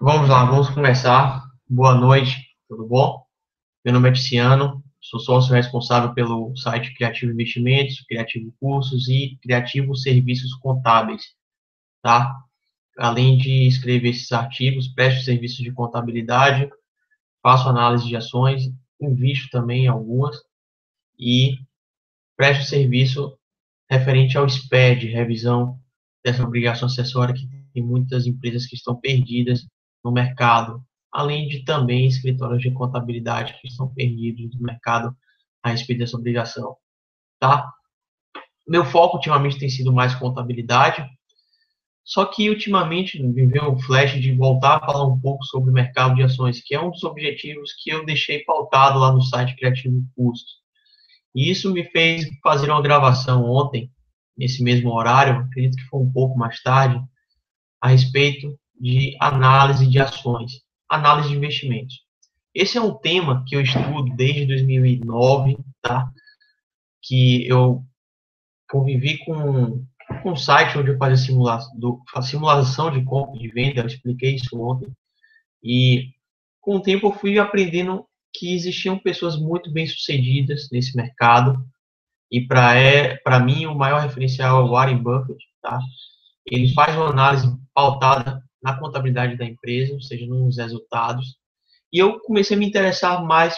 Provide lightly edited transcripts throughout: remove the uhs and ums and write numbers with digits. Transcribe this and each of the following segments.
Vamos lá, vamos começar. Boa noite, tudo bom? Meu nome é Tiziano, sou sócio responsável pelo site Criativo Investimentos, Criativo Cursos e Criativo Serviços Contábeis, tá? Além de escrever esses artigos, presto serviços de contabilidade, faço análise de ações, invisto também em algumas e presto serviço referente ao SPED, revisão dessa obrigação acessória que tem muitas empresas que estão perdidas no mercado, além de também escritórios de contabilidade que estão perdidos no mercado a respeito dessa obrigação, tá? Meu foco ultimamente tem sido mais contabilidade, só que ultimamente me veio um flash de voltar a falar um pouco sobre o mercado de ações, que é um dos objetivos que eu deixei pautado lá no site Criativo Cursos. E isso me fez fazer uma gravação ontem, nesse mesmo horário, acredito que foi um pouco mais tarde, a respeito de análise de ações, análise de investimentos. Esse é um tema que eu estudo desde 2009, tá? Que eu convivi com um site onde eu fazia simulação de compra e de venda, eu expliquei isso ontem, e com o tempo eu fui aprendendo que existiam pessoas muito bem-sucedidas nesse mercado, e para mim o maior referencial é o Warren Buffett, tá? Ele faz uma análise pautada na contabilidade da empresa, ou seja, nos resultados. E eu comecei a me interessar mais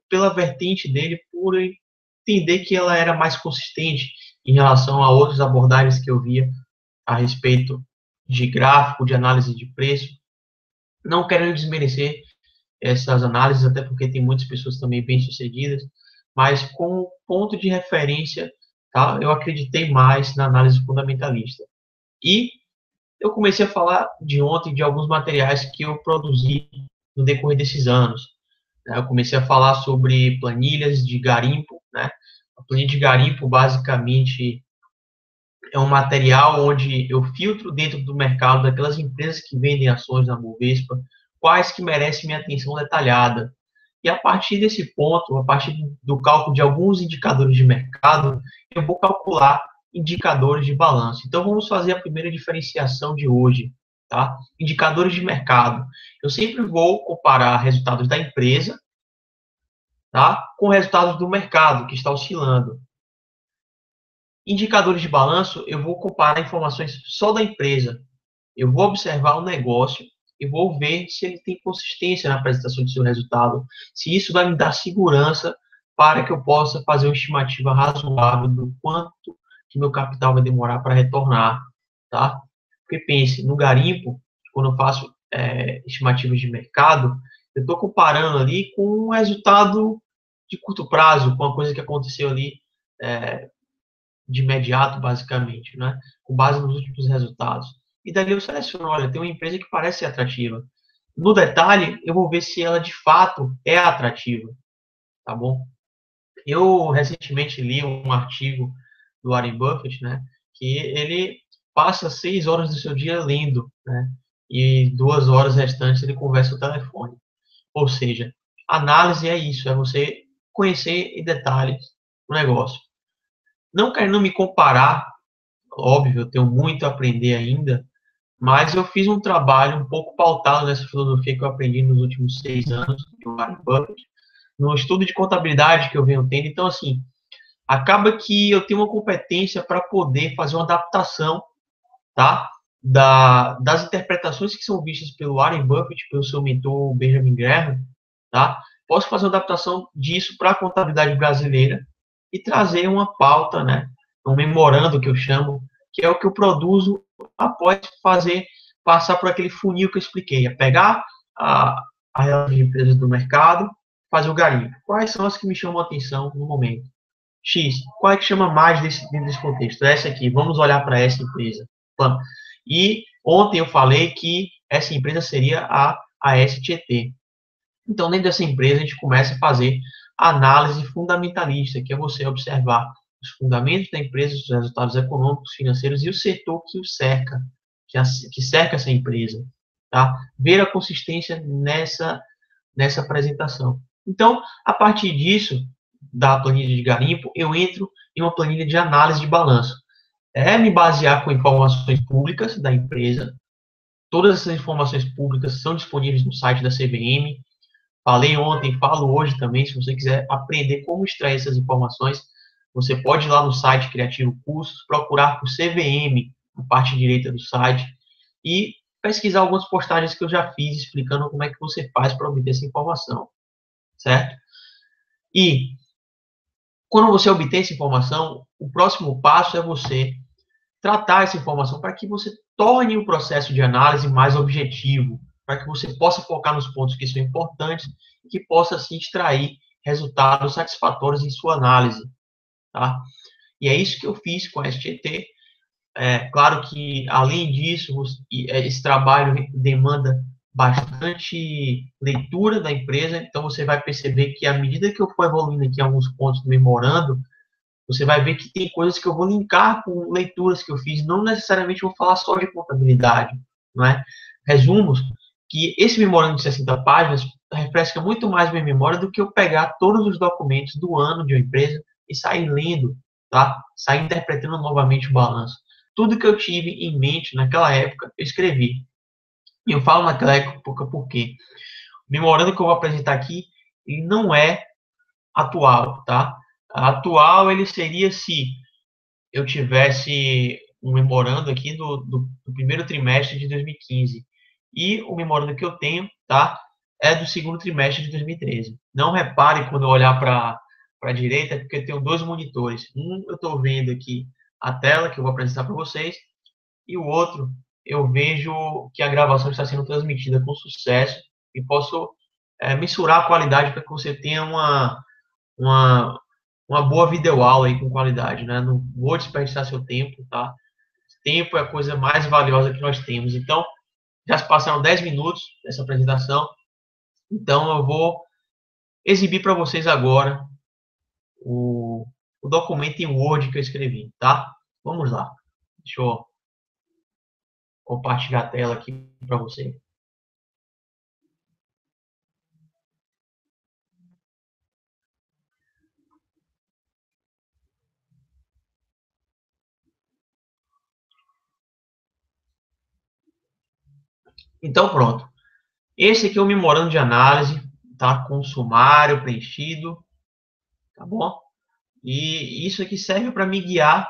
pela vertente dele, por entender que ela era mais consistente em relação a outras abordagens que eu via a respeito de gráfico, de análise de preço. Não querendo desmerecer essas análises, até porque tem muitas pessoas também bem-sucedidas, mas com ponto de referência, tá, eu acreditei mais na análise fundamentalista. E eu comecei a falar de ontem de alguns materiais que eu produzi no decorrer desses anos. Né? Eu comecei a falar sobre planilhas de garimpo. Né? A planilha de garimpo, basicamente, é um material onde eu filtro dentro do mercado daquelas empresas que vendem ações na Bovespa, quais que merecem minha atenção detalhada. E a partir desse ponto, a partir do cálculo de alguns indicadores de mercado, eu vou calcular indicadores de balanço. Então, vamos fazer a primeira diferenciação de hoje, tá? Indicadores de mercado. Eu sempre vou comparar resultados da empresa, tá? Com resultados do mercado que está oscilando. Indicadores de balanço, eu vou comparar informações só da empresa. Eu vou observar o negócio e vou ver se ele tem consistência na apresentação de seu resultado, se isso vai me dar segurança para que eu possa fazer uma estimativa razoável do quanto que meu capital vai demorar para retornar, tá? Porque pense, no garimpo, quando eu faço estimativas de mercado, eu estou comparando ali com um resultado de curto prazo, com uma coisa que aconteceu ali de imediato, basicamente, né? Com base nos últimos resultados. E dali eu seleciono, olha, tem uma empresa que parece ser atrativa. No detalhe, eu vou ver se ela de fato é atrativa, tá bom? Eu recentemente li um artigo do Warren Buffett, né? Que ele passa 6 horas do seu dia lendo, né? E 2 horas restantes ele conversa no telefone. Ou seja, análise é isso, é você conhecer em detalhes o negócio. Não querendo me comparar, óbvio, eu tenho muito a aprender ainda, mas eu fiz um trabalho um pouco pautado nessa filosofia que eu aprendi nos últimos 6 anos, do Warren Buffett, no estudo de contabilidade que eu venho tendo. Então, assim, acaba que eu tenho uma competência para poder fazer uma adaptação, tá? Das interpretações que são vistas pelo Warren Buffett, pelo seu mentor Benjamin Graham, tá? Posso fazer uma adaptação disso para a contabilidade brasileira e trazer uma pauta, né? Um memorando que eu chamo, que é o que eu produzo após passar por aquele funil que eu expliquei, é pegar a, a relação de empresas do mercado, fazer o garimpo. Quais são as que me chamam a atenção no momento? X, qual é que chama mais dentro desse contexto? Essa aqui, vamos olhar para essa empresa. E ontem eu falei que essa empresa seria a STT. Então, dentro dessa empresa, a gente começa a fazer análise fundamentalista, que é você observar os fundamentos da empresa, os resultados econômicos, financeiros e o setor que o cerca, que cerca essa empresa. Tá? Ver a consistência nessa apresentação. Então, a partir disso, da planilha de garimpo, eu entro em uma planilha de análise de balanço. É me basear com informações públicas da empresa, Todas essas informações públicas são disponíveis no site da CVM. Falei ontem, falo hoje também. Se você quiser aprender como extrair essas informações, você pode ir lá no site Criativo Cursos, procurar por CVM, na parte direita do site, e pesquisar algumas postagens que eu já fiz explicando como é que você faz para obter essa informação, certo? E quando você obter essa informação, o próximo passo é você tratar essa informação para que você torne o processo de análise mais objetivo, para que você possa focar nos pontos que são importantes e que possa, assim, extrair resultados satisfatórios em sua análise, tá? E é isso que eu fiz com a SGT. Claro que, além disso, esse trabalho demanda bastante leitura da empresa, então você vai perceber que, à medida que eu for evoluindo aqui em alguns pontos do memorando, você vai ver que tem coisas que eu vou linkar com leituras que eu fiz, não necessariamente vou falar só de contabilidade, não é? Resumos que esse memorando de 60 páginas refresca muito mais minha memória do que eu pegar todos os documentos do ano de uma empresa e sair lendo, tá? Sair interpretando novamente o balanço. Tudo que eu tive em mente naquela época, eu escrevi. E eu falo naquela época porque o memorando que eu vou apresentar aqui, ele não é atual, tá? Atual ele seria se eu tivesse um memorando aqui do primeiro trimestre de 2015. E o memorando que eu tenho, tá? É do segundo trimestre de 2013. Não repare quando eu olhar para a direita, porque eu tenho dois monitores. Um eu estou vendo aqui a tela que eu vou apresentar para vocês, e o outro eu vejo que a gravação está sendo transmitida com sucesso e posso mensurar a qualidade para que você tenha uma, uma boa videoaula aí com qualidade, né? Não vou desperdiçar seu tempo, tá? Tempo é a coisa mais valiosa que nós temos. Então, já se passaram 10 minutos dessa apresentação, então eu vou exibir para vocês agora o, o documento em Word que eu escrevi, tá? Vamos lá. Deixa eu compartilhar a tela aqui para você. Então, pronto. Esse aqui é o memorando de análise, tá? Com sumário preenchido, tá bom? E isso aqui serve para me guiar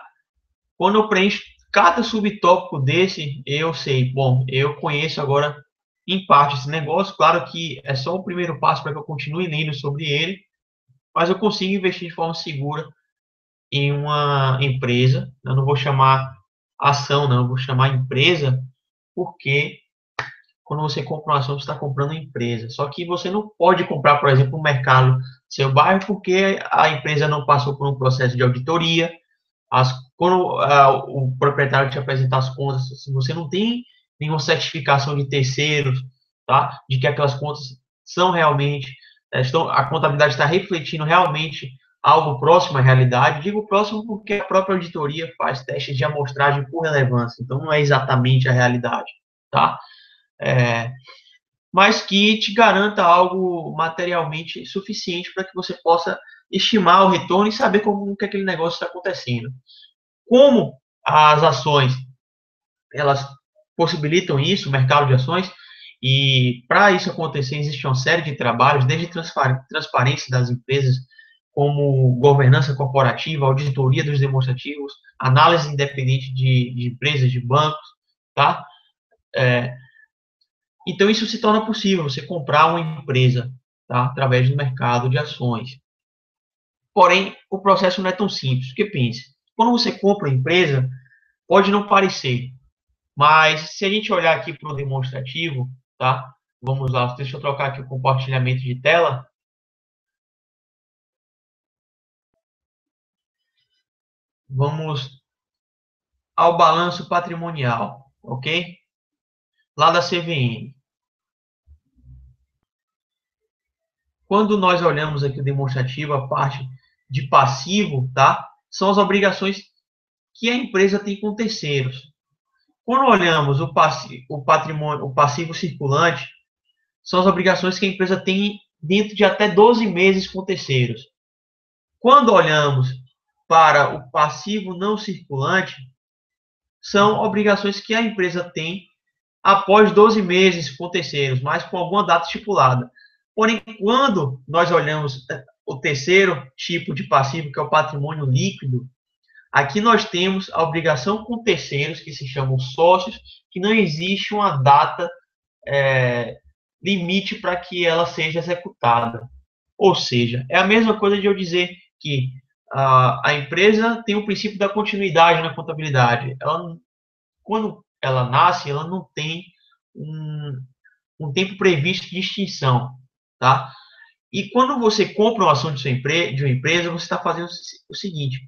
quando eu preencho cada subtópico desse, eu sei, bom, eu conheço agora em parte esse negócio, claro que é só o primeiro passo para que eu continue lendo sobre ele, mas eu consigo investir de forma segura em uma empresa, eu não vou chamar ação, não, eu vou chamar empresa, porque quando você compra uma ação, você está comprando uma empresa. Só que você não pode comprar, por exemplo, um mercado seu bairro, porque a empresa não passou por um processo de auditoria. Quando o proprietário te apresentar as contas, se você não tem nenhuma certificação de terceiros, tá? De que aquelas contas são realmente, a contabilidade está refletindo realmente algo próximo à realidade. Digo próximo porque a própria auditoria faz testes de amostragem por relevância, então não é exatamente a realidade, tá? É, mas que te garanta algo materialmente suficiente para que você possa estimar o retorno e saber como que aquele negócio está acontecendo. Como as ações elas possibilitam isso, o mercado de ações, e para isso acontecer existe uma série de trabalhos, desde transparência das empresas, como governança corporativa, auditoria dos demonstrativos, análise independente de empresas, de bancos, tá? Então isso se torna possível, você comprar uma empresa, tá? Através do mercado de ações. Porém, o processo não é tão simples, porque pense, quando você compra uma empresa, pode não parecer, mas se a gente olhar aqui para o demonstrativo, tá? Vamos lá, deixa eu trocar aqui o compartilhamento de tela. Vamos ao balanço patrimonial, ok? Lá da CVM. Quando nós olhamos aqui o demonstrativo, a parte de passivo, tá? São as obrigações que a empresa tem com terceiros. Quando olhamos o patrimônio, o passivo circulante, são as obrigações que a empresa tem dentro de até 12 meses com terceiros. Quando olhamos para o passivo não circulante, são obrigações que a empresa tem após 12 meses com terceiros, mas com alguma data estipulada. Porém, quando nós olhamos o terceiro tipo de passivo, que é o patrimônio líquido, aqui nós temos a obrigação com terceiros, que se chamam sócios, que não existe uma data limite para que ela seja executada. Ou seja, é a mesma coisa de eu dizer que a empresa tem o princípio da continuidade na contabilidade. Quando ela nasce, ela não tem um tempo previsto de extinção, tá? E quando você compra uma ação de uma empresa, você está fazendo o seguinte: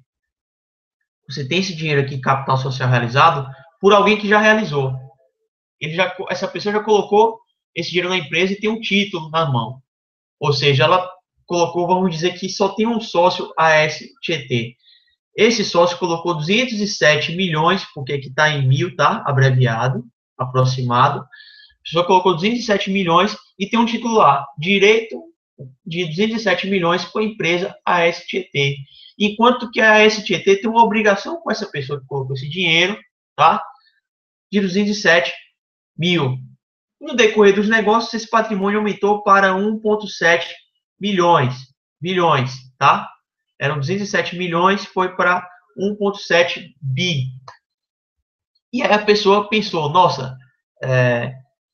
você tem esse dinheiro aqui, capital social realizado, por alguém que já realizou. Essa pessoa já colocou esse dinheiro na empresa e tem um título na mão. Ou seja, ela colocou, vamos dizer que só tem um sócio AS Tietê. Esse sócio colocou 207 milhões, porque aqui está em mil, tá? Abreviado, aproximado. A pessoa colocou 207 milhões e tem um título lá, direito de 207 milhões com a empresa AS Tietê. Enquanto que a AS Tietê tem uma obrigação com essa pessoa que colocou esse dinheiro, tá? De 207 mil. No decorrer dos negócios, esse patrimônio aumentou para 1,7 bilhões, tá? Eram 207 milhões, foi para 1,7 bi. E aí a pessoa pensou, nossa,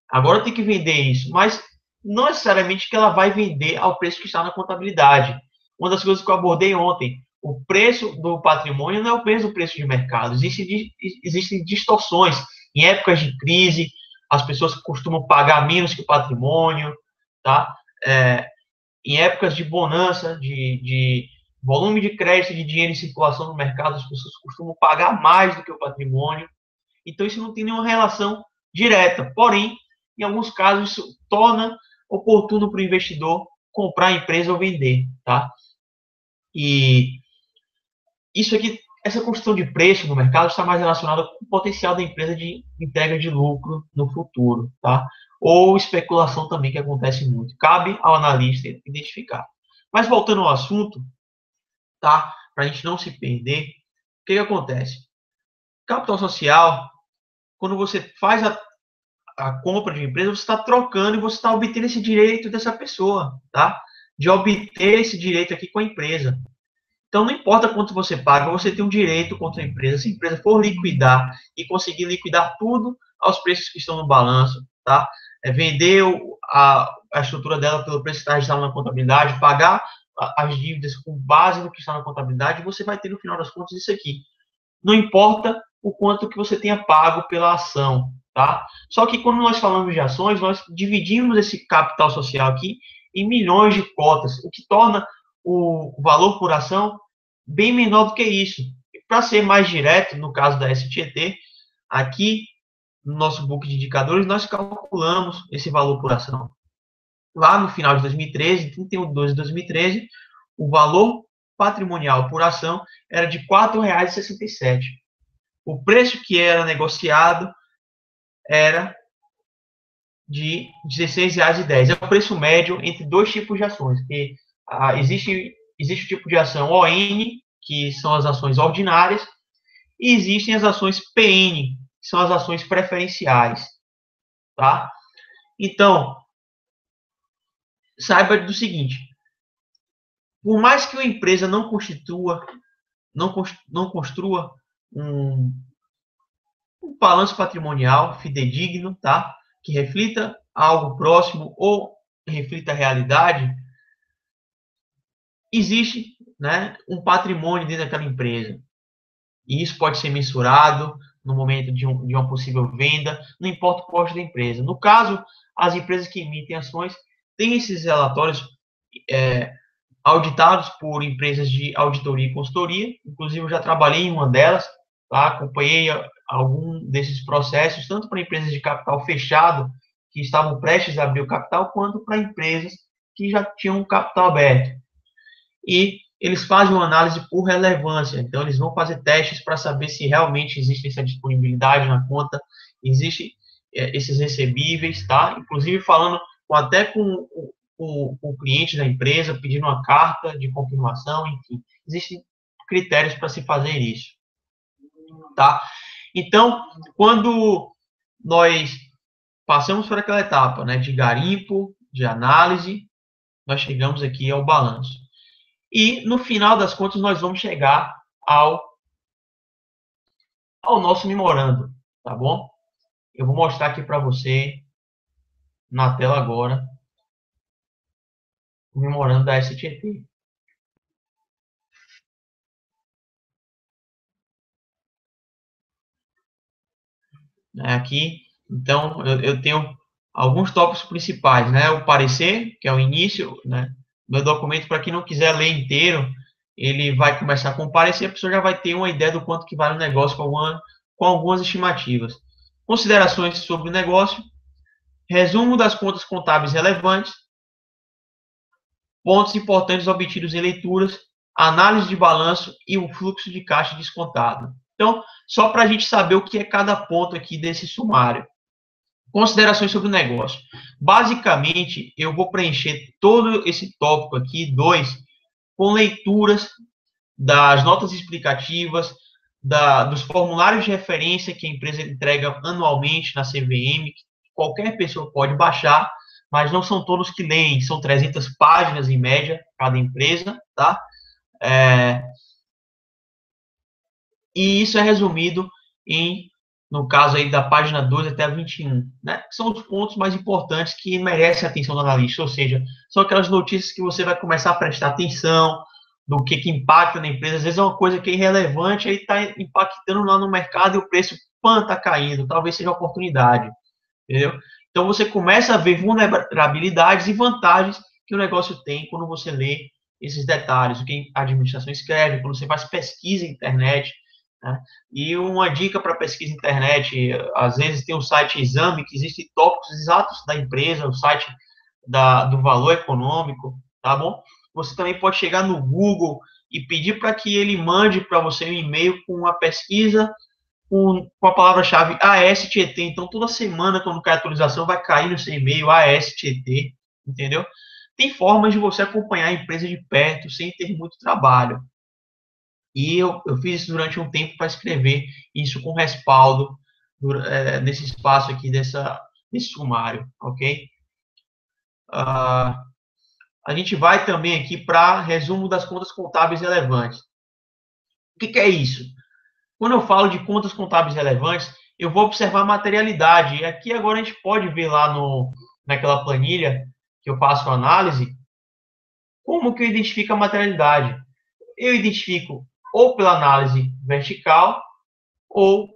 agora tem que vender isso, mas não necessariamente que ela vai vender ao preço que está na contabilidade. Uma das coisas que eu abordei ontem, o preço do patrimônio não é o mesmo preço de mercado. Existem distorções. Em épocas de crise, as pessoas costumam pagar menos que o patrimônio, tá? Em épocas de bonança, de volume de crédito, de dinheiro em circulação no mercado, as pessoas costumam pagar mais do que o patrimônio. Então, isso não tem nenhuma relação direta. Porém, em alguns casos, isso torna oportuno para o investidor comprar a empresa ou vender, tá? E isso aqui, essa construção de preço no mercado está mais relacionada com o potencial da empresa de entrega de lucro no futuro, tá? Ou especulação também, que acontece muito. Cabe ao analista identificar. Mas voltando ao assunto, tá? Para a gente não se perder, o que acontece? Capital social, quando você faz a compra de uma empresa, você está trocando e você está obtendo esse direito dessa pessoa, tá? De obter esse direito aqui com a empresa. Então, não importa quanto você paga, você tem um direito contra a empresa. Se a empresa for liquidar e conseguir liquidar tudo aos preços que estão no balanço, tá? Vender a estrutura dela pelo preço que está registrado na contabilidade, pagar as dívidas com base no que está na contabilidade, você vai ter, no final das contas, isso aqui. Não importa o quanto que você tenha pago pela ação, tá? Só que quando nós falamos de ações, nós dividimos esse capital social aqui em milhões de cotas, o que torna o valor por ação bem menor do que isso. Para ser mais direto, no caso da STT, aqui no nosso book de indicadores, nós calculamos esse valor por ação. Lá no final de 2013, 31 de 12 de 2013, o valor patrimonial por ação era de R$ 4,67. O preço que era negociado era de R$ 16,10. É o preço médio entre dois tipos de ações. Porque, existe o tipo de ação ON, que são as ações ordinárias, e existem as ações PN, que são as ações preferenciais. Tá? Então, saiba do seguinte: por mais que uma empresa não construa um balanço patrimonial fidedigno, tá? Que reflita algo próximo ou reflita a realidade, existe, né, um patrimônio dentro daquela empresa. E isso pode ser mensurado no momento de uma possível venda, não importa o porte da empresa. No caso, as empresas que emitem ações têm esses relatórios auditados por empresas de auditoria e consultoria. Inclusive, eu já trabalhei em uma delas, tá? Acompanhei algum desses processos, tanto para empresas de capital fechado, que estavam prestes a abrir o capital, quanto para empresas que já tinham um capital aberto. E eles fazem uma análise por relevância. Então, eles vão fazer testes para saber se realmente existe essa disponibilidade na conta, existe esses recebíveis, tá? Inclusive falando até com o cliente da empresa, pedindo uma carta de confirmação, enfim. Existem critérios para se fazer isso, tá? Então, quando nós passamos por aquela etapa, né, de garimpo, de análise, nós chegamos aqui ao balanço. E, no final das contas, nós vamos chegar ao nosso memorando, tá bom? Eu vou mostrar aqui para você, na tela agora, o memorando da STT. Aqui, então, eu tenho alguns tópicos principais, né? O parecer, que é o início, né? Meu documento, para quem não quiser ler inteiro, ele vai começar com o parecer, a pessoa já vai ter uma ideia do quanto que vale o negócio com algumas estimativas. Considerações sobre o negócio, resumo das contas contábeis relevantes, pontos importantes obtidos em leituras, análise de balanço e o fluxo de caixa descontado. Então, só para a gente saber o que é cada ponto aqui desse sumário. Considerações sobre o negócio. Basicamente, eu vou preencher todo esse tópico aqui, 2, com leituras das notas explicativas, dos formulários de referência que a empresa entrega anualmente na CVM, que qualquer pessoa pode baixar, mas não são todos que leem, são 300 páginas em média, cada empresa, tá? E isso é resumido no caso aí da página 12 até a 21, né? Que são os pontos mais importantes que merecem a atenção do analista, ou seja, são aquelas notícias que você vai começar a prestar atenção, do que impacta na empresa. Às vezes é uma coisa que é irrelevante, aí está impactando lá no mercado e o preço, está caindo, talvez seja oportunidade, entendeu? Então você começa a ver vulnerabilidades e vantagens que o negócio tem quando você lê esses detalhes, o que a administração escreve, quando você faz pesquisa na internet, né? E uma dica para pesquisa na internet, às vezes tem um site Exame, que existem tópicos exatos da empresa, o site do valor econômico, tá bom? Você também pode chegar no Google e pedir para que ele mande para você um e-mail com uma pesquisa com a palavra-chave ASTT. Então, toda semana, quando cai a atualização, vai cair no seu e-mail ASTT, entendeu? Tem formas de você acompanhar a empresa de perto sem ter muito trabalho. E eu fiz isso durante um tempo para escrever isso com respaldo nesse espaço aqui desse sumário, ok? A gente vai também aqui para resumo das contas contábeis relevantes. O que é isso? Quando eu falo de contas contábeis relevantes, eu vou observar a materialidade. E aqui agora a gente pode ver lá naquela planilha que eu faço a análise, como que eu identifico a materialidade. Eu identifico ou pela análise vertical, ou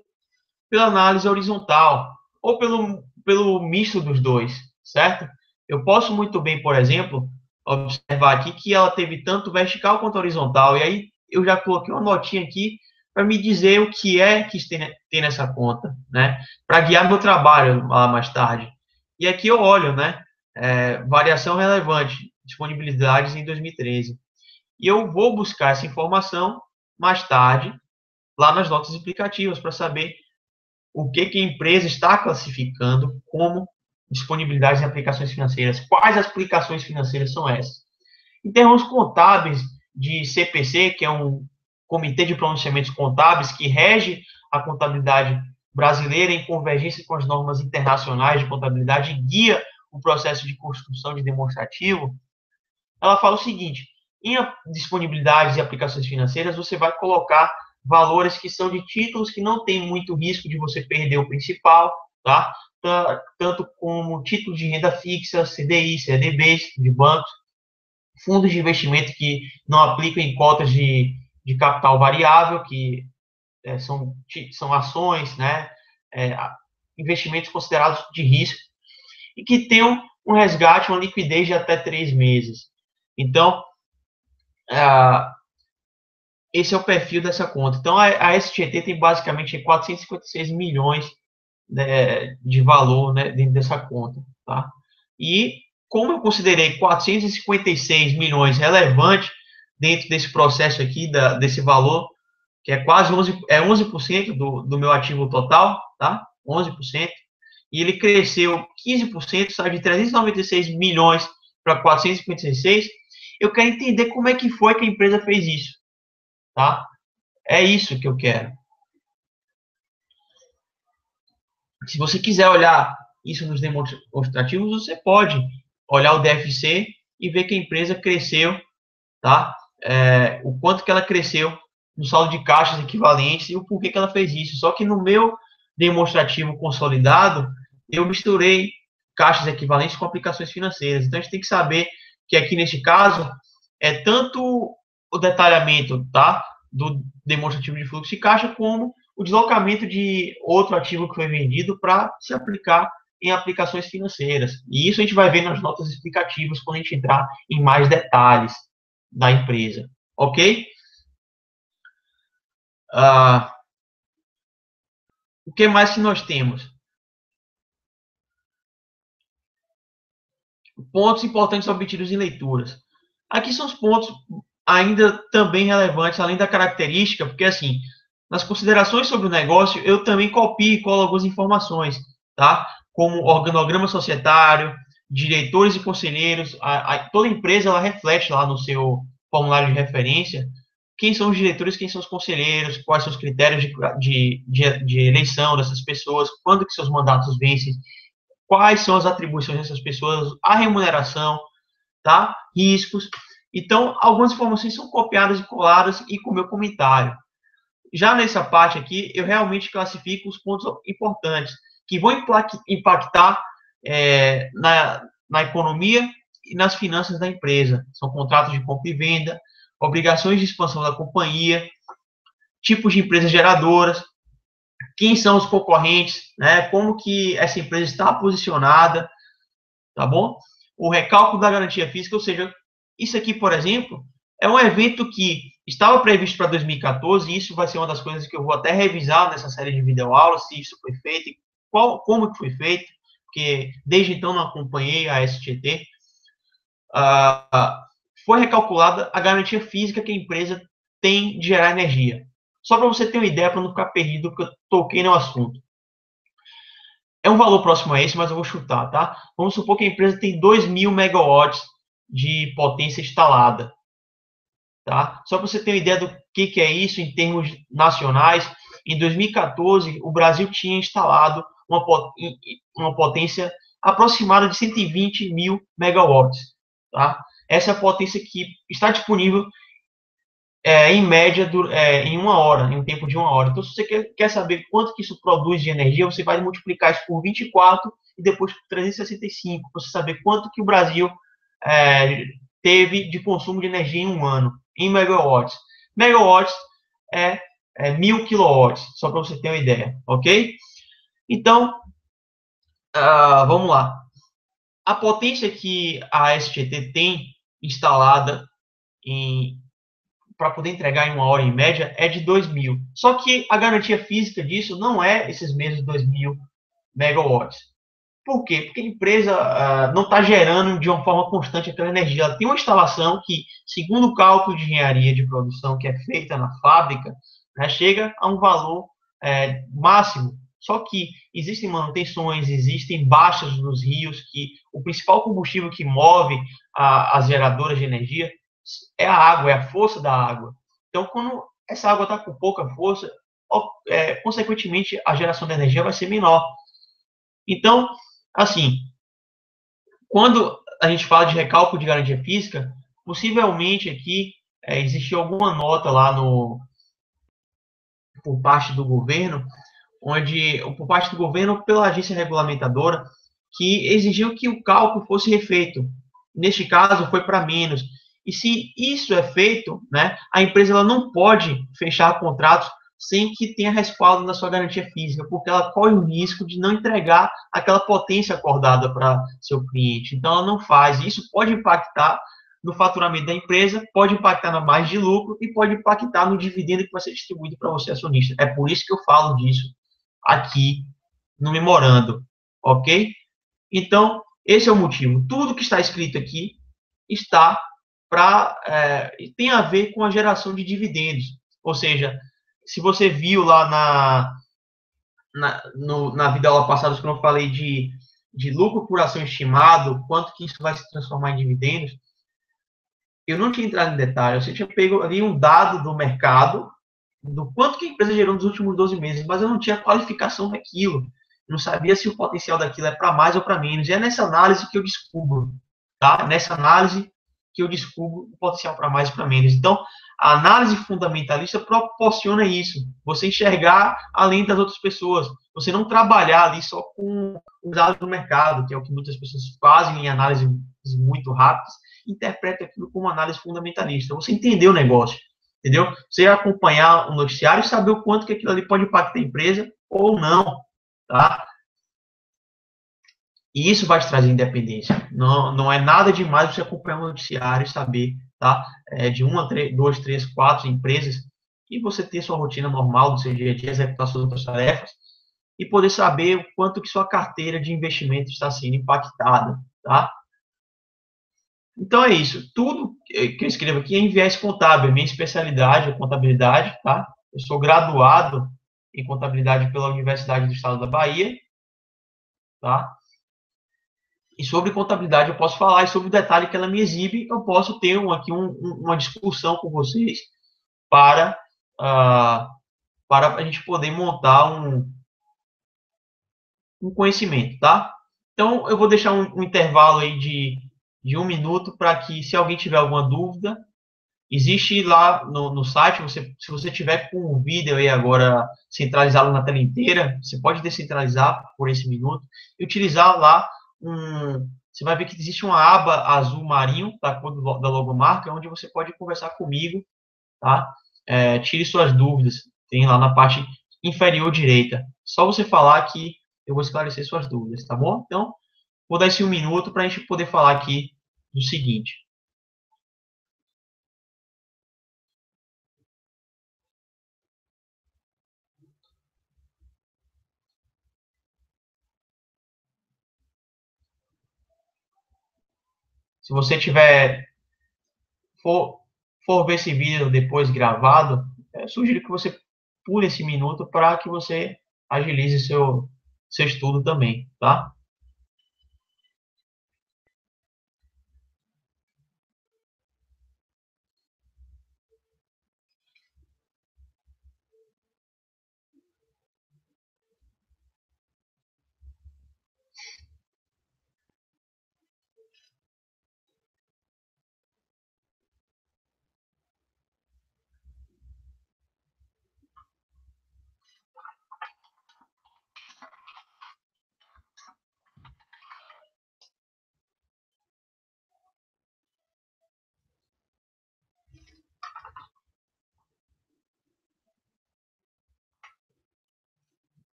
pela análise horizontal, ou pelo misto dos dois, certo? Eu posso muito bem, por exemplo, observar aqui que ela teve tanto vertical quanto horizontal, e aí eu já coloquei uma notinha aqui para me dizer o que é que tem nessa conta, né? Para guiar meu trabalho lá mais tarde. E aqui eu olho, né? Variação relevante, disponibilidades em 2013. E eu vou buscar essa informação mais tarde, lá nas notas explicativas, para saber o que a empresa está classificando como disponibilidades em aplicações financeiras. Quais as aplicações financeiras são essas? Em termos contábeis de CPC, que é um Comitê de Pronunciamentos Contábeis que rege a contabilidade brasileira em convergência com as normas internacionais de contabilidade e guia o processo de construção de demonstrativo, ela fala o seguinte: em disponibilidades e aplicações financeiras, você vai colocar valores que são de títulos que não tem muito risco de você perder o principal, tá? Tanto como títulos de renda fixa, CDI, CDBs de bancos, fundos de investimento que não aplicam em cotas de capital variável, que são ações, né? Investimentos considerados de risco, e que tenham um resgate, uma liquidez de até 3 meses. Então, esse é o perfil dessa conta. Então, a SGT tem basicamente 456 milhões, né, de valor, né, dentro dessa conta. Tá? E como eu considerei 456 milhões relevante dentro desse processo aqui, desse valor, que é quase 11% do meu ativo total, tá? 11%, e ele cresceu 15%, sai de 396 milhões para 456, eu quero entender como é que foi que a empresa fez isso, tá? É isso que eu quero. Se você quiser olhar isso nos demonstrativos, você pode olhar o DFC e ver que a empresa cresceu, tá? O quanto que ela cresceu no saldo de caixas equivalentes e o porquê que ela fez isso. Só que no meu demonstrativo consolidado, eu misturei caixas equivalentes com aplicações financeiras. Então, a gente tem que saber que aqui, neste caso, é tanto o detalhamento, tá, do demonstrativo de fluxo de caixa, como o deslocamento de outro ativo que foi vendido para se aplicar em aplicações financeiras. E isso a gente vai ver nas notas explicativas quando a gente entrar em mais detalhes da empresa. Ok? O que mais que nós temos? Pontos importantes obtidos em leituras. Aqui são os pontos ainda também relevantes, além da característica, porque assim, nas considerações sobre o negócio, eu também copio e colo algumas informações, tá? Como organograma societário, diretores e conselheiros, toda empresa ela reflete lá no seu formulário de referência quem são os diretores, quem são os conselheiros, quais são os critérios de eleição dessas pessoas, quando que seus mandatos vencem, quais são as atribuições dessas pessoas, a remuneração, tá? Riscos. Então, algumas informações são copiadas e coladas e com o meu comentário. Já nessa parte aqui, eu realmente classifico os pontos importantes que vão impactar na economia e nas finanças da empresa. São contratos de compra e venda, obrigações de expansão da companhia, tipos de empresas geradoras, quem são os concorrentes, né? Como que essa empresa está posicionada, tá bom? O recálculo da garantia física, ou seja, isso aqui, por exemplo, é um evento que estava previsto para 2014, e isso vai ser uma das coisas que eu vou até revisar nessa série de videoaulas, se isso foi feito, como que foi feito, porque desde então não acompanhei a STT. Foi recalculada a garantia física que a empresa tem de gerar energia. Só para você ter uma ideia, para não ficar perdido, porque eu toquei no assunto. É um valor próximo a esse, mas eu vou chutar, tá? Vamos supor que a empresa tem 2.000 megawatts de potência instalada, tá? Só para você ter uma ideia do que é isso em termos nacionais, em 2014, o Brasil tinha instalado uma potência aproximada de 120 mil megawatts, tá? Essa é a potência que está disponível em média, em uma hora, em um tempo de uma hora. Então, se você quer saber quanto que isso produz de energia, você vai multiplicar isso por 24 e depois por 365, para você saber quanto que o Brasil teve de consumo de energia em um ano, em megawatts. Megawatts é 1.000 quilowatts, só para você ter uma ideia, ok? Então, vamos lá. A potência que a STT tem instalada para poder entregar em uma hora em média é de 2.000. Só que a garantia física disso não é esses mesmos 2.000 megawatts. Por quê? Porque a empresa não está gerando de uma forma constante aquela energia. Ela tem uma instalação que, segundo o cálculo de engenharia de produção que é feita na fábrica, né, chega a um valor máximo. Só que existem manutenções, existem baixas nos rios, que o principal combustível que move as geradoras de energia é a água, é a força da água. Então, quando essa água está com pouca força, consequentemente, a geração de energia vai ser menor. Então, assim, quando a gente fala de recálculo de garantia física, possivelmente aqui existiu alguma nota lá por parte do governo, por parte do governo pela agência regulamentadora, que exigiu que o cálculo fosse refeito. Neste caso, foi para menos. E se isso é feito, né, a empresa ela não pode fechar contratos sem que tenha respaldo na sua garantia física, porque ela corre o risco de não entregar aquela potência acordada para seu cliente. Então, ela não faz. Isso pode impactar no faturamento da empresa, pode impactar na margem de lucro e pode impactar no dividendo que vai ser distribuído para você, acionista. É por isso que eu falo disso aqui no memorando, ok? Então, esse é o motivo. Tudo que está escrito aqui está tem a ver com a geração de dividendos. Ou seja, se você viu lá na vida aula passada, quando eu falei de lucro por ação estimado, quanto que isso vai se transformar em dividendos, eu não tinha entrado em detalhe, eu tinha pego ali um dado do mercado, do quanto que a empresa gerou nos últimos 12 meses, mas eu não tinha qualificação daquilo. não sabia se o potencial daquilo é para mais ou para menos. E é nessa análise que eu descubro, tá? Nessa análise que eu descubro o potencial para mais e para menos. Então, a análise fundamentalista proporciona isso, você enxergar além das outras pessoas, você não trabalhar ali só com os dados do mercado, que é o que muitas pessoas fazem em análises muito rápidas, interpreta aquilo como análise fundamentalista. Você entender o negócio, entendeu? Você acompanhar o noticiário e saber o quanto que aquilo ali pode impactar a empresa ou não, tá? E isso vai te trazer independência. Não é nada demais você acompanhar um noticiário e saber, tá? De uma, duas, três, quatro empresas e você ter sua rotina normal do seu dia a dia, executar suas outras tarefas e poder saber o quanto que sua carteira de investimento está sendo impactada, tá? Então é isso. Tudo que eu escrevo aqui é em viés contábil. Minha especialidade é contabilidade, tá? Eu sou graduado em contabilidade pela Universidade do Estado da Bahia, tá? E sobre contabilidade eu posso falar, e sobre o detalhe que ela me exibe, eu posso ter aqui uma discussão com vocês para, uh, para a gente poder montar um conhecimento, tá? Então, eu vou deixar um intervalo aí de 1 minuto para que, se alguém tiver alguma dúvida, existe lá no site, se você tiver com o vídeo aí agora centralizado na tela inteira, você pode descentralizar por esse minuto e utilizar lá você vai ver que existe uma aba azul marinho, da cor da logomarca, onde você pode conversar comigo, tá? Tire suas dúvidas, tem lá na parte inferior direita. Só você falar que eu vou esclarecer suas dúvidas, tá bom? Então, vou dar esse 1 minuto para a gente poder falar aqui do seguinte. Se você for, for ver esse vídeo depois gravado, sugiro que você pule esse minuto para que você agilize seu estudo também, tá?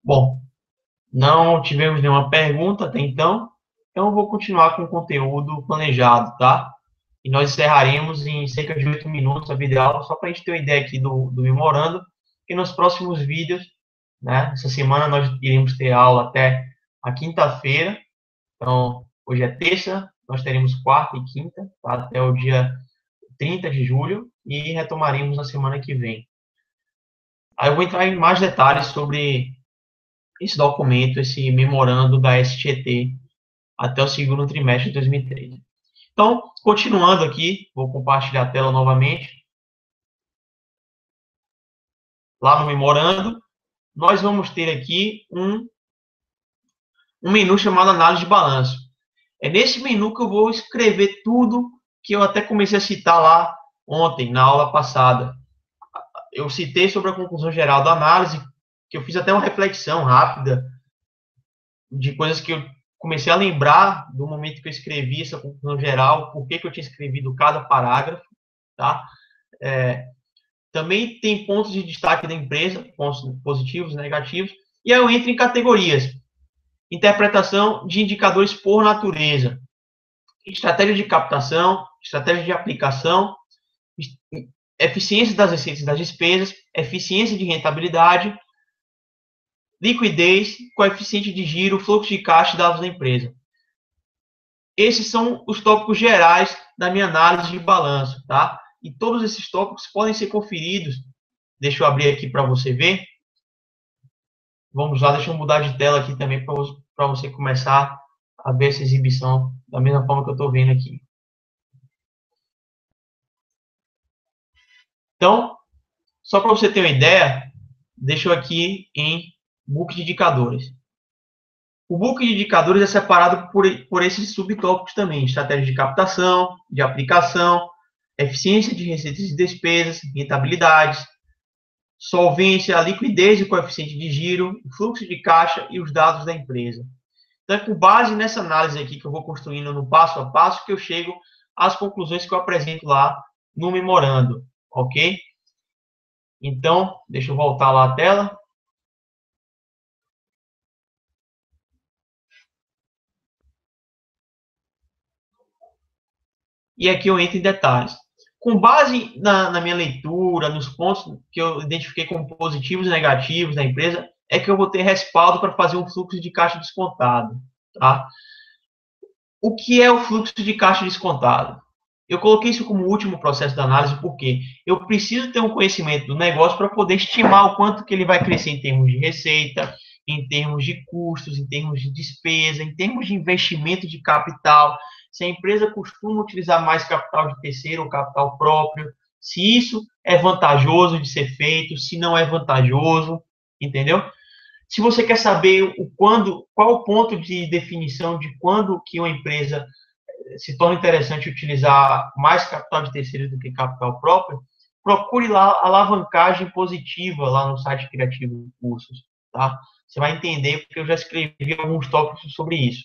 Bom, não tivemos nenhuma pergunta até então eu vou continuar com o conteúdo planejado, tá? E nós encerraremos em cerca de 8 minutos a videoaula, só para a gente ter uma ideia aqui do memorando, e nos próximos vídeos, né? Essa semana nós iremos ter aula até a quinta-feira, então hoje é terça, nós teremos quarta e quinta, tá? Até o dia 30 de julho, e retomaremos na semana que vem. Aí eu vou entrar em mais detalhes sobre esse documento, esse memorando da STT até o segundo trimestre de 2013. Então, continuando aqui, vou compartilhar a tela novamente. Lá no memorando, nós vamos ter aqui um menu chamado análise de balanço. É nesse menu que eu vou escrever tudo que eu até comecei a citar lá ontem, na aula passada. Eu citei sobre a conclusão geral da análise, que eu fiz até uma reflexão rápida de coisas que eu comecei a lembrar do momento que eu escrevi essa conclusão geral, por que eu tinha escrevido cada parágrafo, tá? Também tem pontos de destaque da empresa, pontos positivos e negativos, e aí eu entro em categorias. Interpretação de indicadores por natureza, estratégia de captação, estratégia de aplicação eficiência das receitas e das despesas, eficiência de rentabilidade, liquidez, coeficiente de giro, fluxo de caixa e dados da empresa. Esses são os tópicos gerais da minha análise de balanço, tá? E todos esses tópicos podem ser conferidos. Deixa eu abrir aqui para você ver. Vamos lá, deixa eu mudar de tela aqui também para você começar a ver essa exibição da mesma forma que eu estou vendo aqui. Então, só para você ter uma ideia, deixa eu aqui em book de indicadores. O book de indicadores é separado por esses subtópicos também: estratégia de captação, de aplicação, eficiência de receitas e despesas, rentabilidades, solvência, a liquidez e coeficiente de giro, fluxo de caixa e os dados da empresa. Então, é com base nessa análise aqui que eu vou construindo no passo a passo que eu chego às conclusões que eu apresento lá no memorando, ok? Então, deixa eu voltar lá à tela. E aqui eu entro em detalhes. Com base na minha leitura, nos pontos que eu identifiquei como positivos e negativos da empresa, é que eu vou ter respaldo para fazer um fluxo de caixa descontado. Tá? O que é o fluxo de caixa descontado? Eu coloquei isso como último processo da análise porque eu preciso ter um conhecimento do negócio para poder estimar o quanto que ele vai crescer em termos de receita, em termos de custos, em termos de despesa, em termos de investimento de capital, se a empresa costuma utilizar mais capital de terceiro ou capital próprio, se isso é vantajoso de ser feito, se não é vantajoso, entendeu? Se você quer saber qual o ponto de definição de quando que uma empresa se torna interessante utilizar mais capital de terceiro do que capital próprio, procure lá a alavancagem positiva lá no site Criativo Cursos, tá? Você vai entender porque eu já escrevi alguns tópicos sobre isso.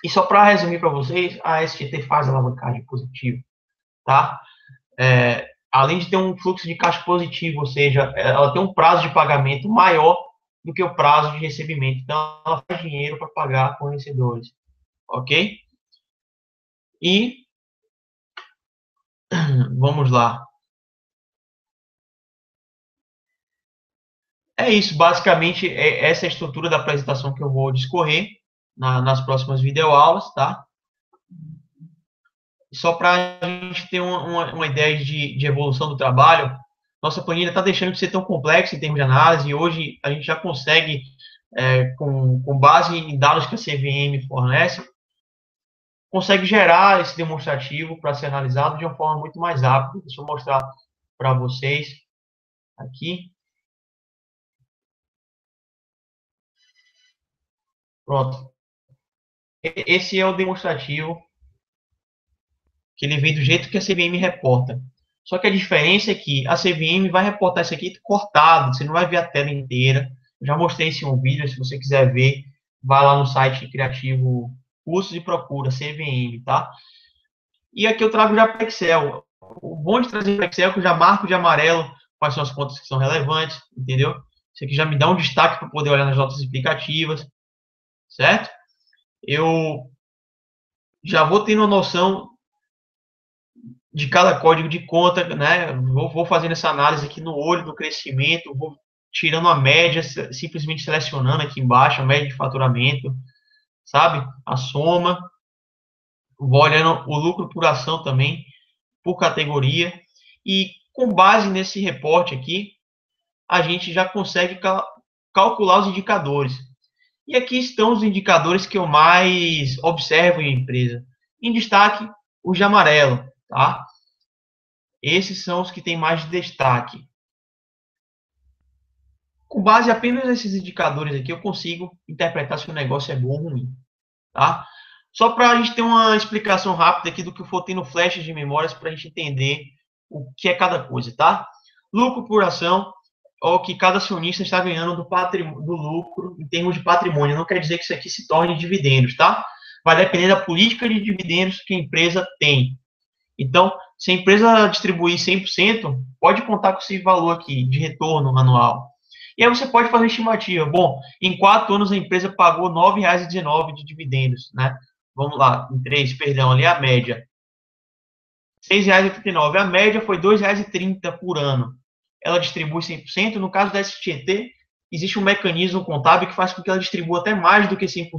E só para resumir para vocês, a SGT faz alavancagem positiva, tá? Além de ter um fluxo de caixa positivo, ou seja, ela tem um prazo de pagamento maior do que o prazo de recebimento. Então, ela faz dinheiro para pagar fornecedores, ok? E vamos lá. É isso, basicamente, essa é a estrutura da apresentação que eu vou discorrer nas próximas videoaulas, tá? Só para a gente ter uma ideia de evolução do trabalho, nossa planilha está deixando de ser tão complexa em termos de análise, e hoje a gente já consegue, com base em dados que a CVM fornece, consegue gerar esse demonstrativo para ser analisado de uma forma muito mais rápida. Deixa eu mostrar para vocês aqui. Pronto. Esse é o demonstrativo que ele vem do jeito que a CVM reporta. Só que a diferença é que a CVM vai reportar isso aqui cortado, você não vai ver a tela inteira. Eu já mostrei isso em um vídeo, se você quiser ver, vai lá no site Criativo Cursos e procura CVM, tá? E aqui eu trago já para Excel. O bom de trazer para Excel é que eu já marco de amarelo quais são as contas que são relevantes, entendeu? Isso aqui já me dá um destaque para poder olhar nas notas explicativas, certo? Eu já vou tendo uma noção de cada código de conta, né? Vou fazendo essa análise aqui no olho do crescimento, vou tirando a média, simplesmente selecionando aqui embaixo a média de faturamento, sabe? A soma, vou olhando o lucro por ação também, por categoria, e com base nesse reporte aqui, a gente já consegue calcular os indicadores. E aqui estão os indicadores que eu mais observo em empresa. Em destaque, os de amarelo, tá? Esses são os que têm mais destaque. Com base apenas nesses indicadores aqui, eu consigo interpretar se o negócio é bom ou ruim. Tá? Só para a gente ter uma explicação rápida aqui do que eu for tendo flashes de memórias para a gente entender o que é cada coisa. Tá? Lucro por ação é o que cada acionista está ganhando do lucro em termos de patrimônio. Não quer dizer que isso aqui se torne dividendos. Tá? Vai depender da política de dividendos que a empresa tem. Então, se a empresa distribuir 100%, pode contar com esse valor aqui de retorno anual. E aí você pode fazer estimativa. Bom, em 4 anos a empresa pagou R$ 9,19 de dividendos, né? Vamos lá, em 3, perdão, ali é a média. R$ 6,89. A média foi R$ 2,30 por ano. Ela distribui 100%. No caso da STT, existe um mecanismo contábil que faz com que ela distribua até mais do que 100%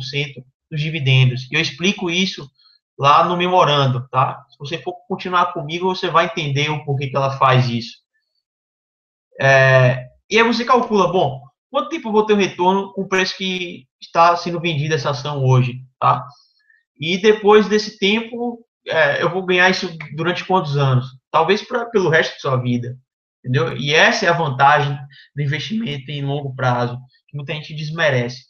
dos dividendos. E eu explico isso lá no memorando, tá? Se você for continuar comigo, você vai entender o porquê que ela faz isso. E aí você calcula, bom, quanto tempo eu vou ter um retorno com o preço que está sendo vendida essa ação hoje, tá? E depois desse tempo, eu vou ganhar isso durante quantos anos? Talvez pelo resto da sua vida, entendeu? E essa é a vantagem do investimento em longo prazo, que muita gente desmerece,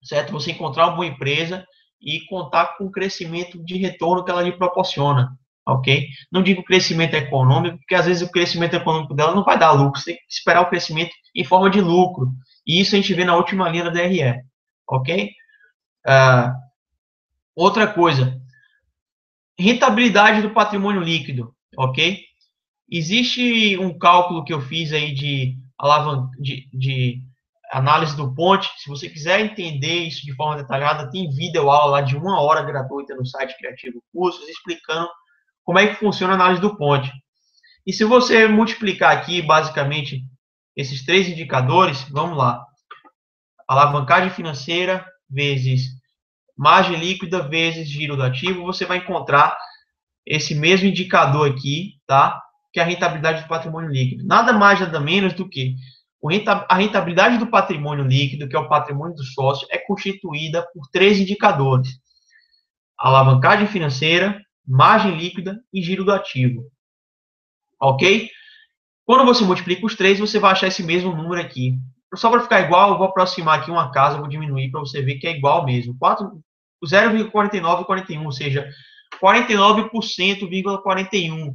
certo? Você encontrar uma boa empresa e contar com o crescimento de retorno que ela lhe proporciona, ok? Não digo crescimento econômico, porque às vezes o crescimento econômico dela não vai dar lucro, você tem que esperar o crescimento em forma de lucro, e isso a gente vê na última linha da DRE, ok? Outra coisa, rentabilidade do patrimônio líquido, ok? Existe um cálculo que eu fiz aí de análise do ponte. Se você quiser entender isso de forma detalhada, tem vídeo aula lá de 1 hora gratuita no site Criativo Cursos explicando como é que funciona a análise do ponte. E se você multiplicar aqui, basicamente, esses três indicadores, vamos lá, alavancagem financeira vezes margem líquida vezes giro do ativo, você vai encontrar esse mesmo indicador aqui, tá? Que é a rentabilidade do patrimônio líquido. Nada mais, nada menos do que a rentabilidade do patrimônio líquido, que é o patrimônio do sócio, é constituída por três indicadores: alavancagem financeira, margem líquida e giro do ativo. Ok? Quando você multiplica os três, você vai achar esse mesmo número aqui. Só para ficar igual, eu vou aproximar aqui uma casa, vou diminuir para você ver que é igual mesmo. 0,4941, ou seja, 49,41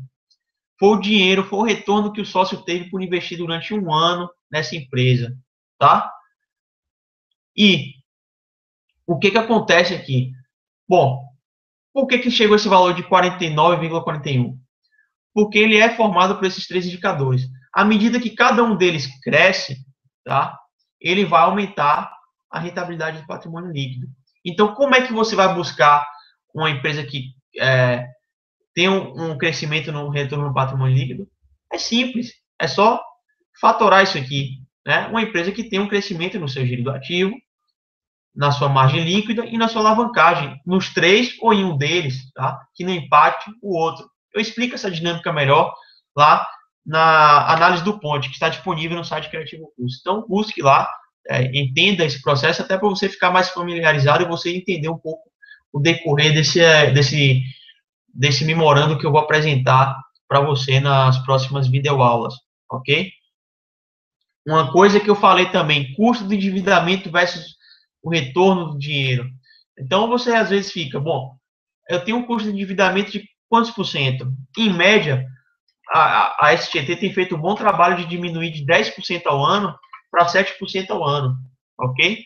foi o dinheiro, foi o retorno que o sócio teve por investir durante um ano nessa empresa, tá? E o que acontece aqui? Bom, por que chegou esse valor de 49,41? Porque ele é formado por esses três indicadores. À medida que cada um deles cresce, tá? Ele vai aumentar a rentabilidade do patrimônio líquido. Então, como é que você vai buscar uma empresa que tem um crescimento no retorno no patrimônio líquido? É simples, é só fatorar isso aqui, né? Uma empresa que tem um crescimento no seu giro do ativo, na sua margem líquida e na sua alavancagem, nos três ou em um deles, tá? Que não impacte o outro. Eu explico essa dinâmica melhor lá na análise do ponte, que está disponível no site Criativo Curso. Então, busque lá, entenda esse processo, até para você ficar mais familiarizado e você entender um pouco o decorrer desse memorando que eu vou apresentar para você nas próximas videoaulas, ok? Uma coisa que eu falei também, custo do endividamento versus o retorno do dinheiro. Então, você às vezes fica, bom, eu tenho um custo de endividamento de quantos por cento? Em média, a STT tem feito um bom trabalho de diminuir de 10% ao ano para 7% ao ano, ok?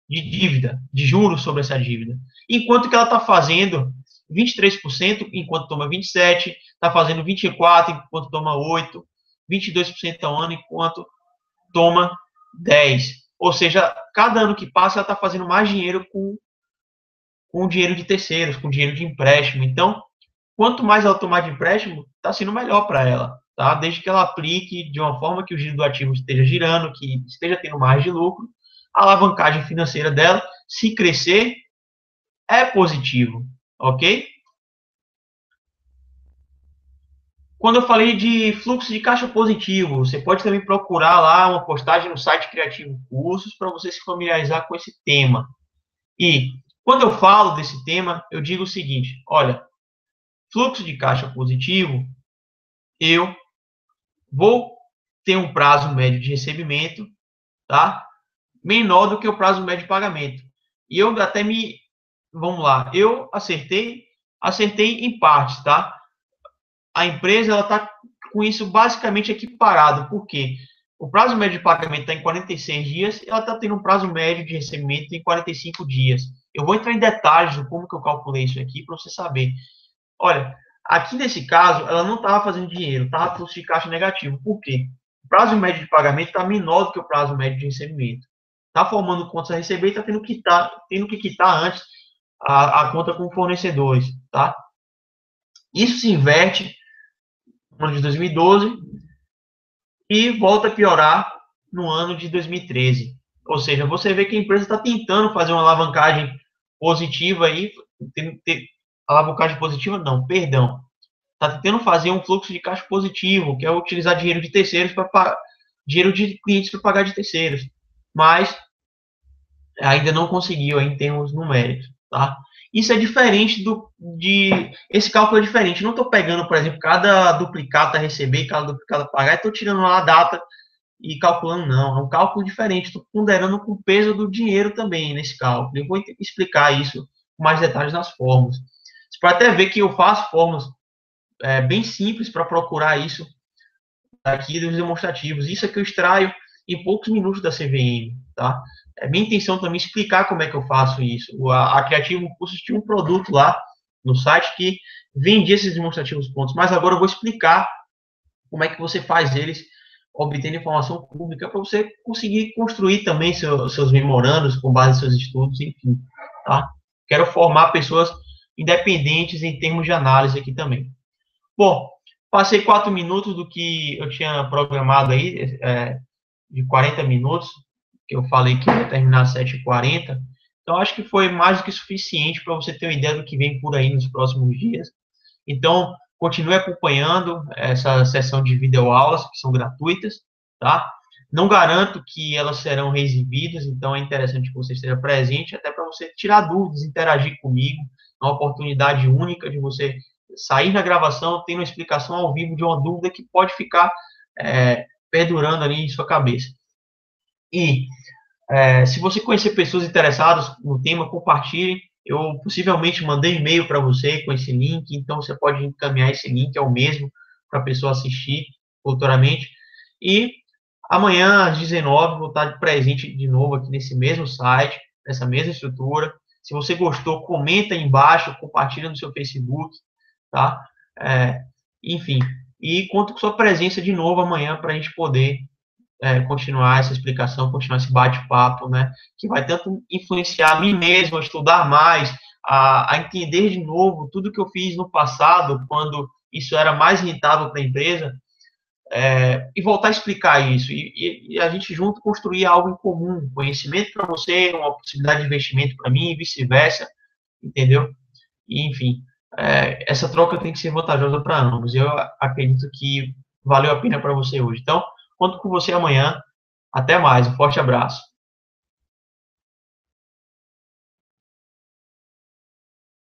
De dívida, de juros sobre essa dívida. Enquanto que ela está fazendo 23%, enquanto toma 27%, está fazendo 24%, enquanto toma 8%, 22% ao ano, enquanto toma 10%. Ou seja, cada ano que passa, ela está fazendo mais dinheiro com dinheiro de terceiros, com dinheiro de empréstimo. Então, quanto mais ela tomar de empréstimo, está sendo melhor para ela, tá? Desde que ela aplique de uma forma que o giro do ativo esteja girando, que esteja tendo mais de lucro, a alavancagem financeira dela, se crescer, é positivo, ok? Quando eu falei de fluxo de caixa positivo, você pode também procurar lá uma postagem no site Criativo Cursos para você se familiarizar com esse tema. E quando eu falo desse tema, eu digo o seguinte: olha, fluxo de caixa positivo, eu vou ter um prazo médio de recebimento, tá? Menor do que o prazo médio de pagamento. E eu até vamos lá, eu acertei em partes, tá? A empresa ela está com isso basicamente equiparado, porque o prazo médio de pagamento está em 46 dias, ela está tendo um prazo médio de recebimento em 45 dias. Eu vou entrar em detalhes de como que eu calculei isso aqui para você saber. Olha, aqui nesse caso, ela não estava fazendo dinheiro, estava fluxo de caixa negativo. Por quê? O prazo médio de pagamento está menor do que o prazo médio de recebimento. Está formando contas a receber e está tendo que quitar antes a conta com fornecedores, tá? Isso se inverte no ano de 2012 e volta a piorar no ano de 2013. Ou seja, você vê que a empresa está tentando fazer uma alavancagem positiva aí, alavancagem positiva não, perdão, está tentando fazer um fluxo de caixa positivo, que é utilizar dinheiro de terceiros para dinheiro de clientes para pagar de terceiros, mas ainda não conseguiu aí, em termos numéricos, tá? Isso é diferente esse cálculo é diferente. Não estou pegando, por exemplo, cada duplicata a receber e cada duplicata a pagar, e estou tirando lá a data e calculando, não. É um cálculo diferente. Estou ponderando com o peso do dinheiro também nesse cálculo. Eu vou explicar isso com mais detalhes nas fórmulas. Você pode até ver que eu faço fórmulas bem simples para procurar isso aqui dos demonstrativos. Isso é que eu extraio em poucos minutos da CVM, tá? É minha intenção também explicar como é que eu faço isso. A Criativo Cursos tinha um produto lá no site que vendia esses demonstrativos prontos, mas agora eu vou explicar como é que você faz eles obtendo informação pública para você conseguir construir também seus memorandos com base em seus estudos, enfim, tá? Quero formar pessoas independentes em termos de análise aqui também. Bom, passei 4 minutos do que eu tinha programado aí, de 40 minutos, que eu falei que ia terminar às 7h40. Então, acho que foi mais do que suficiente para você ter uma ideia do que vem por aí nos próximos dias. Então, continue acompanhando essa sessão de videoaulas, que são gratuitas, tá? Não garanto que elas serão reexibidas, então é interessante que você esteja presente, até para você tirar dúvidas, interagir comigo. É uma oportunidade única de você sair na gravação, tendo uma explicação ao vivo de uma dúvida que pode ficar perdurando ali em sua cabeça. E se você conhecer pessoas interessadas no tema, compartilhe. Eu possivelmente mandei e-mail para você com esse link, então você pode encaminhar esse link, é o mesmo, para a pessoa assistir futuramente. E amanhã, às 19h, vou estar presente de novo aqui nesse mesmo site, nessa mesma estrutura. Se você gostou, comenta aí embaixo, compartilha no seu Facebook, tá? Enfim, e conto com sua presença de novo amanhã para a gente poder continuar essa explicação, continuar esse bate-papo, né? Que vai tanto influenciar a mim mesmo a estudar mais, a entender de novo tudo que eu fiz no passado, quando isso era mais rentável para a empresa, e voltar a explicar isso. E a gente junto construir algo em comum, conhecimento para você, uma possibilidade de investimento para mim e vice-versa, entendeu? E, enfim, essa troca tem que ser vantajosa para ambos. Eu acredito que valeu a pena para você hoje. Então, conto com você amanhã. Até mais. Um forte abraço.